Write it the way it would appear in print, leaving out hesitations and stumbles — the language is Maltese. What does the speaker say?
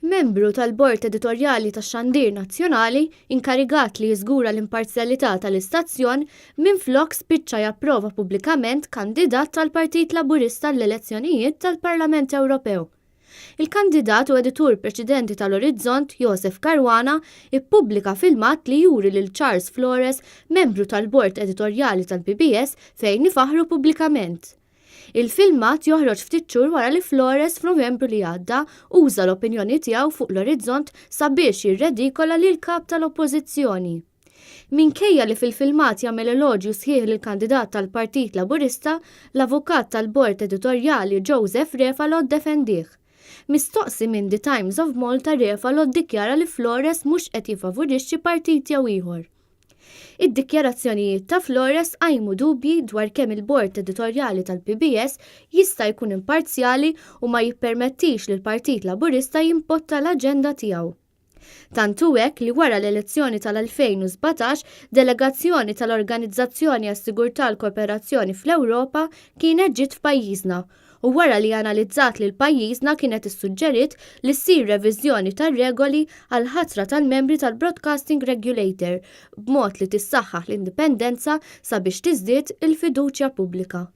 Membru tal-Bord Editorjali tax-Xandir Nazzjonali inkarigat li jiżgura l-imparzjalità tal-istazzjon minflok spiċċa japprova pubblikament kandidat tal-Partit Laburista l-elezzjonijiet tal-Parlament Ewropew. Il-kandidat u editur preċedenti tal-Orizzont, Joseph Caruana, ippubblika filmat li juri lil Charles Flores, membru tal-Bord Editorjali tal-PBS, fejn ifaħru pubblikament. Il-filmat joħroġ ftit xhur wara li Flores f'Novembru li għadda uża l-opinjoni tiegħu fuq l-Orizzont sabiex jirredikola lil kap tal-Oppożizzjoni. Minkejja li fil-filmat jagħmel eloġju sħiħ lill-kandidat tal-Partit Laburista, l-avukat tal-Bord Editorjali Joseph Refalo ddefendih. Mistoqsi minn The Times of Malta, Refalo ddikjara li Flores mhux qed jifavorixxi partit jew ieħor. Id-dikjarazzjonijiet ta' Flores għajmu dubji dwar kemm il-Bord Editorjali tal-PBS jista' jkun imparzjali u ma jippermettix li l-Partit Laburista jimpotta l-aġenda tiegħu. Tantu hekk li wara l-elezzjoni tal-2017, delegazzjoni tal-Organizzazzjoni għas-Sigurtà l-Kooperazzjoni fl-Ewropa kienet ġiet f'pajjiżna u wara li analizzat li l-pajjiżna kienet issuġġeriet li ssir reviżjoni tar-regoli għal ħatra tal-membri tal-Broadcasting Regulator b'mod li tissaħħaħ l-indipendenza sabiex tiżdied il-fiduċja pubblika.